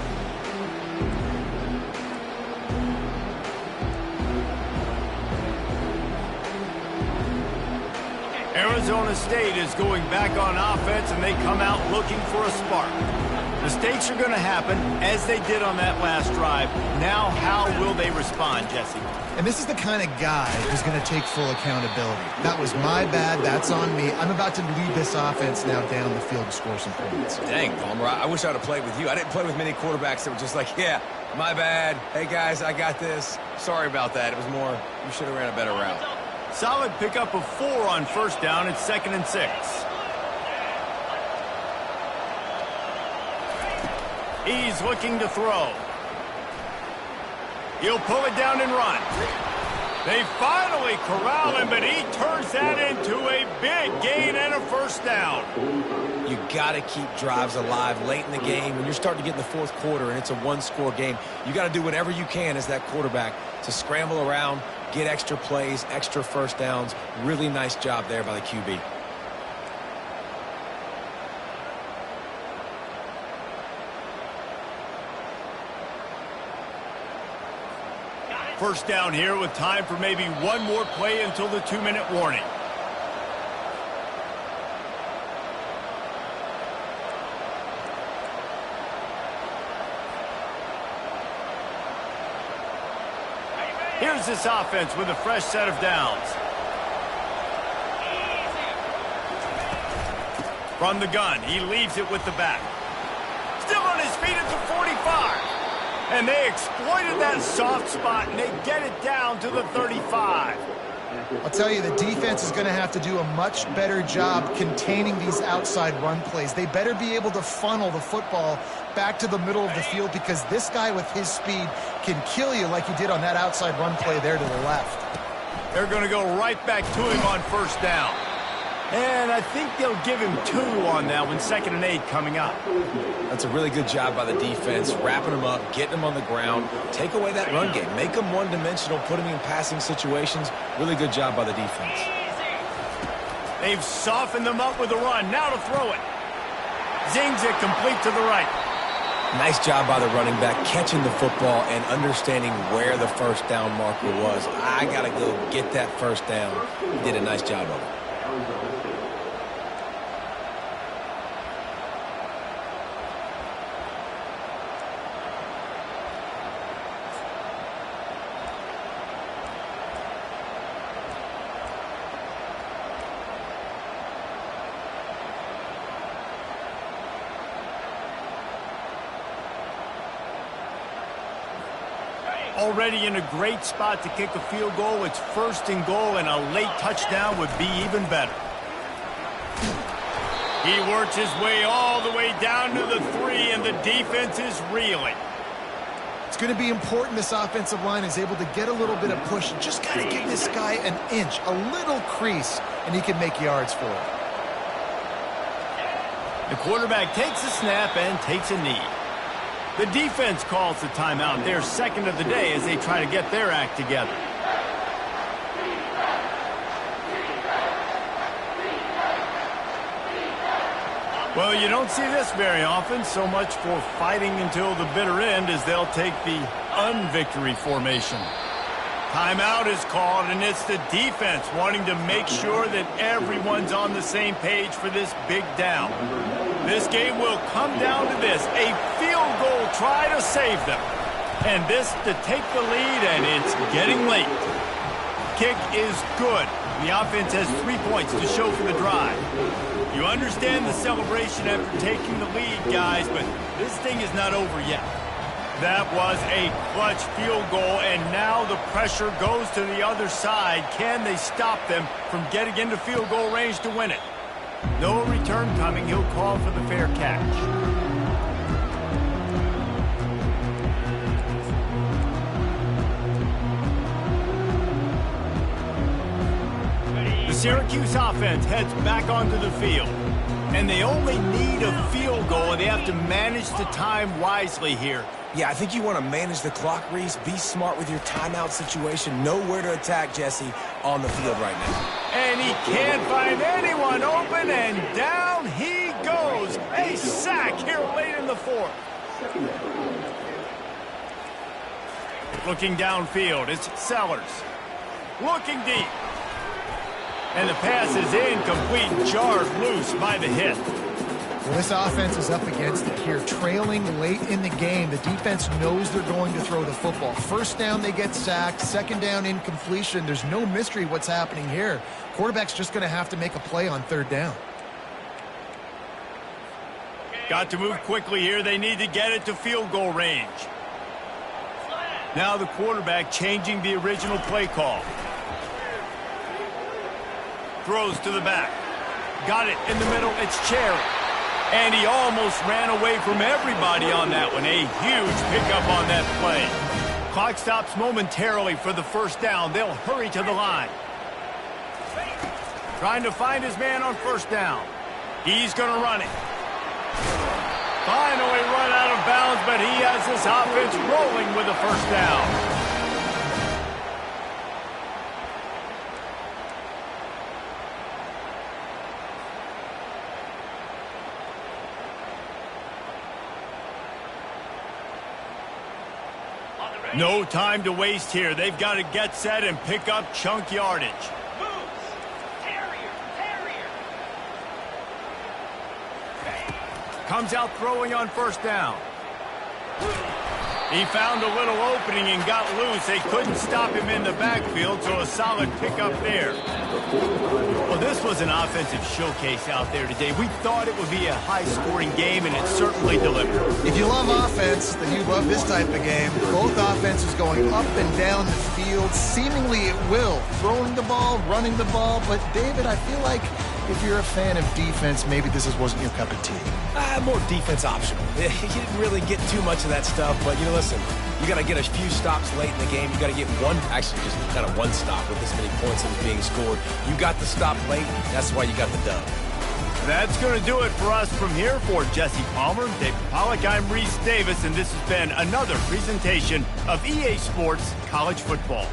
Arizona State is going back on offense, and they come out looking for a spark. Mistakes are going to happen, as they did on that last drive. Now, how will they respond, Jesse? And this is the kind of guy who's going to take full accountability. That was my bad. That's on me. I'm about to lead this offense now down the field to score some points. Dang, Palmer, I wish I would have played with you. I didn't play with many quarterbacks that were just like, yeah, my bad. Hey, guys, I got this. Sorry about that. It was more, you should have ran a better route. Solid pickup of 4 on first down. It's 2nd and 6. He's looking to throw. He'll pull it down and run. They finally corral him, but he turns that into a big gain and a first down. You got to keep drives alive late in the game. When you're starting to get in the fourth quarter and it's a one-score game, you got to do whatever you can as that quarterback to scramble around, get extra plays, extra first downs. Really nice job there by the QB. First down here with time for maybe one more play until the 2-minute warning. Here's this offense with a fresh set of downs. From the gun, he leaves it with the back. Still on his feet at the 45. And they exploited that soft spot, and they get it down to the 35. I'll tell you, the defense is going to have to do a much better job containing these outside run plays. They better be able to funnel the football back to the middle of the field, because this guy with his speed can kill you like he did on that outside run play there to the left. They're going to go right back to him on first down. And I think they'll give him 2 on that one, 2nd and 8 coming up. That's a really good job by the defense, wrapping them up, getting them on the ground. Take away that run game. Make them one-dimensional, put them in passing situations. Really good job by the defense. They've softened them up with a run. Now to throw it. Zings it complete to the right. Nice job by the running back, catching the football and understanding where the first down marker was. I got to go get that first down. He did a nice job of it. Already in a great spot to kick a field goal. It's 1st and goal, and a late touchdown would be even better. He works his way all the way down to the 3, and the defense is reeling. It's going to be important this offensive line is able to get a little bit of push. Just got to give this guy an inch, a little crease, and he can make yards for it. The quarterback takes a snap and takes a knee. The defense calls the timeout. Their 2nd of the day as they try to get their act together. Well, you don't see this very often. So much for fighting until the bitter end, as they'll take the unvictory formation. Timeout is called, and it's the defense wanting to make sure that everyone's on the same page for this big down. This game will come down to this, a field goal try to save them. And this to take the lead, and it's getting late. Kick is good. The offense has 3 points to show for the drive. You understand the celebration after taking the lead, guys, but this thing is not over yet. That was a clutch field goal, and now the pressure goes to the other side. Can they stop them from getting into field goal range to win it? No return coming. He'll call for the fair catch. Syracuse offense heads back onto the field. And they only need a field goal, and they have to manage the time wisely here. Yeah, I think you want to manage the clock, Reese. Be smart with your timeout situation. Know where to attack Jesse on the field right now. And he can't find anyone open, and down he goes. A sack here late in the fourth. Looking downfield, it's Sellers. Looking deep. And the pass is incomplete, jarred loose by the hit. Well, this offense is up against it here. Trailing late in the game, the defense knows they're going to throw the football. First down, they get sacked. Second down, incompletion. There's no mystery what's happening here. Quarterback's just going to have to make a play on third down. Got to move quickly here. They need to get it to field goal range. Now the quarterback changing the original play call. Throws to the back. Got it in the middle. It's Cherry. And he almost ran away from everybody on that one. A huge pickup on that play. Clock stops momentarily for the first down. They'll hurry to the line. Trying to find his man on first down. He's going to run it. Finally run out of bounds, but he has this offense rolling with a first down. No time to waste here. They've got to get set and pick up chunk yardage. Comes out throwing on first down. He found a little opening and got loose. They couldn't stop him in the backfield, so a solid pickup there. Well, this was an offensive showcase out there today. We thought it would be a high-scoring game, and it certainly delivered. If you love offense, then you love this type of game. Both offenses going up and down the field. Seemingly at will. Throwing the ball, running the ball. But, David, I feel like if you're a fan of defense, maybe this wasn't your cup of tea. More defense optional. You didn't really get too much of that stuff, but, listen, you got to get a few stops late in the game. You got to get actually just kind of one stop with this many points that was being scored. You got the stop late. That's why you got the dub. That's going to do it for us from here. For Jesse Palmer, David Pollack, I'm Reese Davis, and this has been another presentation of EA Sports College Football.